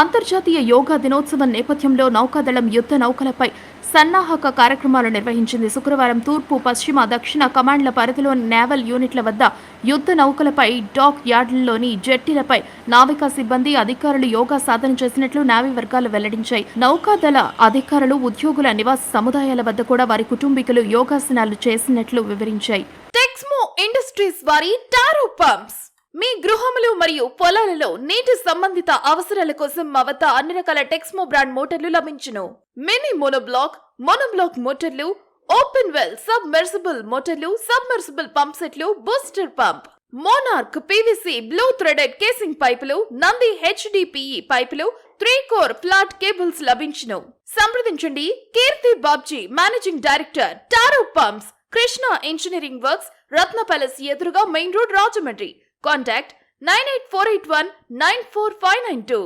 అంతర్జాతీయ యోగా దినోత్సవం నేపథ్యంలో నౌకాదళం యుద్ధ నౌకలపై సన్నాహక కార్యక్రమాలు నిర్వహించింది. శుక్రవారం తూర్పు, పశ్చిమ, దక్షిణ కమాండ్ల పరిధిలోని నేవల్ యూనిట్ల వద్ద యుద్ధ నౌకలపై, డాక్ యార్డుల్లోని జెట్టీలపై నావికా సిబ్బంది, అధికారులు యోగా సాధన చేసినట్లు నేవీ వర్గాలు వెల్లడించాయి. నౌకాదళ అధికారులు, ఉద్యోగుల నివాస సముదాయాల వద్ద కూడా వారి కుటుంబీకులు యోగాసనాలు చేసినట్లు వివరించాయి. టెక్స్మో ఇండస్ట్రీస్ వారి టారో పంప్స్ మీ గృహములు మరియు పొలాలలో నీటి సంబంధిత అవసరాల కోసం మా వద్ద అన్ని రకాల టెక్స్మో బ్రాండ్ మోటార్లు లభించును. మినీ మోనోబ్లాక్ మోటార్లు, ఓపెన్ వెల్ సబ్మెర్సిబుల్ మోటార్లు, సబ్మెర్సిబుల్ పంప్ సెట్లు, booster pump, monarch PVC blue threaded casing పైపులు, నంది హెచ్డిపిఈ పైపులు, 3 కోర్ ఫ్లాట్ కేబుల్స్ లభించును. సంప్రదించండి Keerthi Babji, managing director, Taro pumps, Krishna engineering works, Ratna palace ఎదురుగా మెయిన్ రోడ్, రాజమండ్రి. Contact 98481 94592.